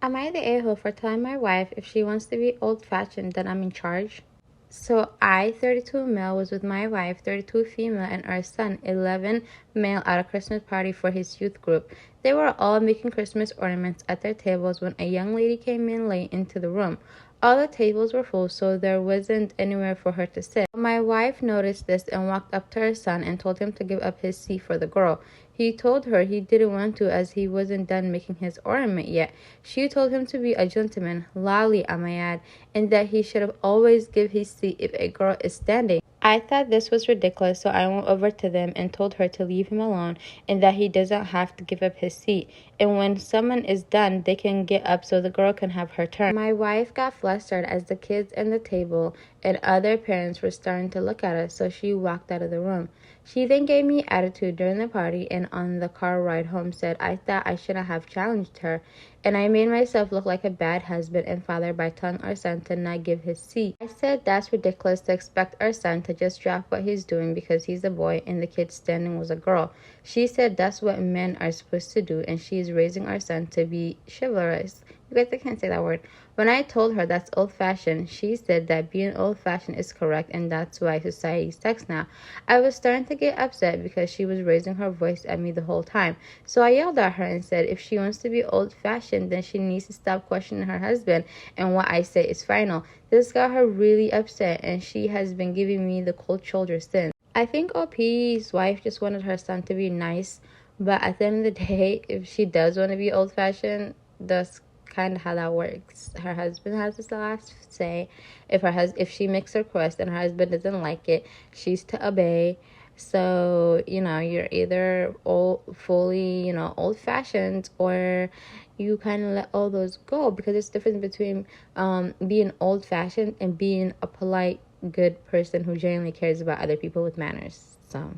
Am I the a-hole for telling my wife if she wants to be old-fashioned, then I'm in charge? So I, 32 male, was with my wife, 32 female, and our son, 11 male, at a Christmas party for his youth group. They were all making Christmas ornaments at their tables when a young lady came in late into the room. All the tables were full, so there wasn't anywhere for her to sit. My wife noticed this and walked up to her son and told him to give up his seat for the girl. He told her he didn't want to as he wasn't done making his ornament yet. She told him to be a gentleman, loudly I may add, and that he should have always give his seat if a girl is standing. I thought this was ridiculous, so I went over to them and told her to leave him alone and that he doesn't have to give up his seat. And when someone is done, they can get up so the girl can have her turn. My wife got flustered as the kids and the table and other parents were starting to look at us, so she walked out of the room. She then gave me attitude during the party and on the car ride home said I thought I shouldn't have challenged her, and I made myself look like a bad husband and father by telling our son to not give his seat. I said that's ridiculous to expect our son to just drop what he's doing because he's a boy and the kid standing was a girl. She said that's what men are supposed to do and she is raising our son to be chivalrous. You guys, I can't say that word. When I told her that's old-fashioned, she said that being old-fashioned is correct and that's why society sucks now. I was starting to get upset because she was raising her voice at me the whole time. So I yelled at her and said if she wants to be old-fashioned, then she needs to stop questioning her husband and what I say is final. This got her really upset and she has been giving me the cold shoulder since. I think OP's wife just wanted her son to be nice, but at the end of the day, if she does want to be old-fashioned, that's kind of how that works. Her husband has the last say. If she makes a request and her husband doesn't like it, she's to obey. So you're either fully old-fashioned, or you kind of let all those go, because there's a difference between being old-fashioned and being a polite, good person who genuinely cares about other people with manners. So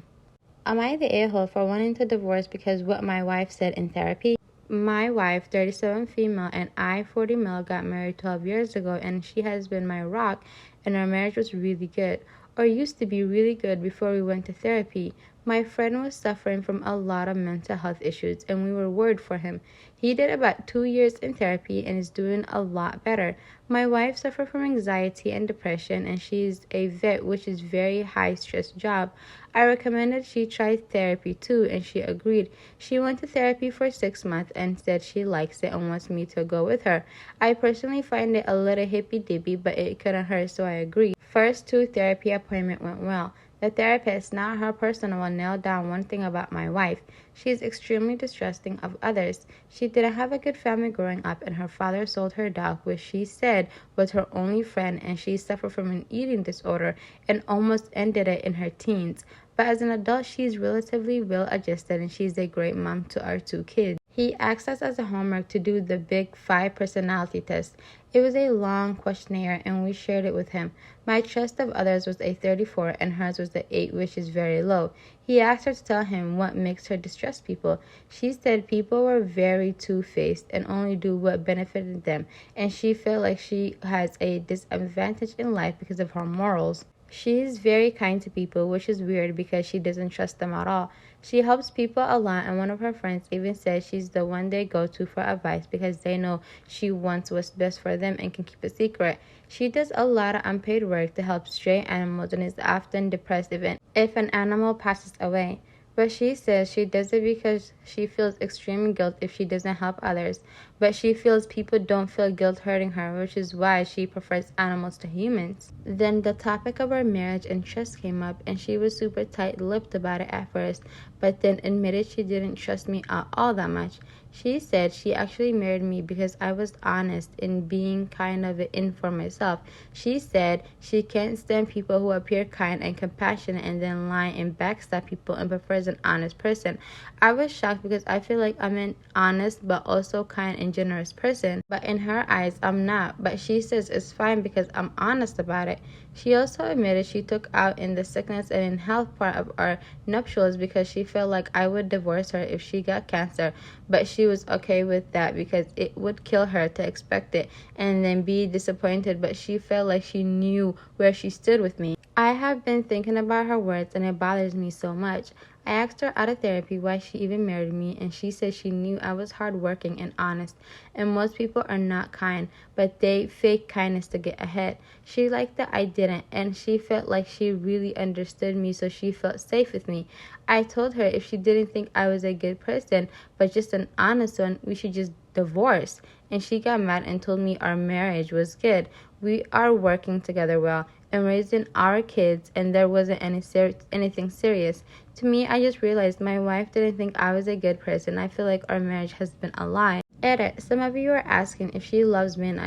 am I the a-hole for wanting to divorce because what my wife said in therapy? My wife, 37 female, and I, 40 male, got married 12 years ago, and she has been my rock, and our marriage was really good, or used to be really good before we went to therapy. My friend was suffering from a lot of mental health issues, and we were worried for him. He did about 2 years in therapy and is doing a lot better. My wife suffered from anxiety and depression, and she's a vet, which is very high-stress job. I recommended she try therapy too, and she agreed. She went to therapy for 6 months and said she likes it and wants me to go with her. I personally find it a little hippy-dippy, but it couldn't hurt, so I agreed. First 2 therapy appointments went well. The therapist, not her personal one, nailed down one thing about my wife. She is extremely distrusting of others. She didn't have a good family growing up, and her father sold her dog, which she said was her only friend, and she suffered from an eating disorder and almost ended it in her teens. But as an adult, she's relatively well-adjusted, and she's a great mom to our 2 kids. He asked us as a homework to do the Big 5 personality test. It was a long questionnaire, and we shared it with him. My trust of others was a 34, and hers was the 8, which is very low. He asked her to tell him what makes her distrust people. She said people were very two-faced and only do what benefited them, and she felt like she has a disadvantage in life because of her morals. She is very kind to people, which is weird because she doesn't trust them at all. She helps people a lot, and one of her friends even says she's the one they go to for advice because they know she wants what's best for them and can keep a secret. She does a lot of unpaid work to help stray animals and is often depressed if an animal passes away. But she says she does it because she feels extreme guilt if she doesn't help others. But she feels people don't feel guilt hurting her, which is why she prefers animals to humans. Then the topic of our marriage and trust came up, and she was super tight-lipped about it at first, but then admitted she didn't trust me at all that much. She said she actually married me because I was honest in being kind of in for myself. She said she can't stand people who appear kind and compassionate and then lie and backstab people and prefers an honest person. I was shocked because I feel like I'm an honest but also kind and generous person, but in her eyes I'm not. But she says it's fine because I'm honest about it. She also admitted she took out in the sickness and in health part of our nuptials because she felt like I would divorce her if she got cancer, but she was okay with that because it would kill her to expect it and then be disappointed, but she felt like she knew where she stood with me. I have been thinking about her words and it bothers me so much. I asked her out of therapy why she even married me, and she said she knew I was hardworking and honest, and most people are not kind, but they fake kindness to get ahead. She liked that I didn't, and she felt like she really understood me, so she felt safe with me. I told her if she didn't think I was a good person, but just an honest one, we should just divorce. And she got mad and told me our marriage was good. We are working together well and raising our kids, and there wasn't anything serious. To me, I just realized my wife didn't think I was a good person. I feel like our marriage has been a lie. Edit. Some of you are asking if she loves me and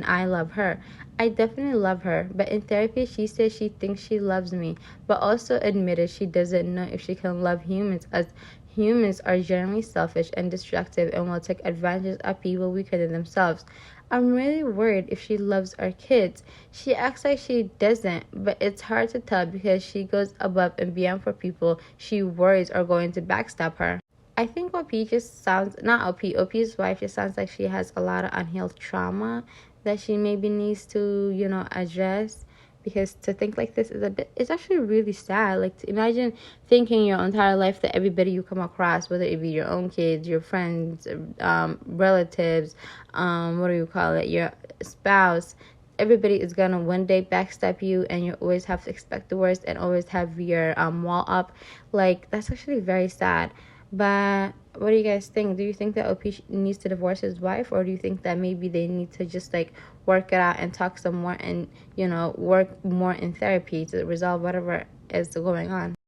I love her. I definitely love her, but in therapy she says she thinks she loves me, but also admitted she doesn't know if she can love humans, as humans are generally selfish and destructive and will take advantage of people weaker than themselves. I'm really worried if she loves our kids. She acts like she doesn't, but it's hard to tell because she goes above and beyond for people she worries are going to backstab her. I think OP just sounds, not OP's wife just sounds like she has a lot of unhealed trauma that she maybe needs to, address. Because to think like this is it's actually really sad. Like, to imagine thinking your entire life that everybody you come across, whether it be your own kids, your friends, relatives, what do you call it, your spouse, everybody is gonna one day backstab you, and you always have to expect the worst and always have your wall up. Like, that's actually very sad. But what do you guys think? Do you think that OP needs to divorce his wife, or do you think that maybe they need to just like work it out and talk some more and work more in therapy to resolve whatever is going on?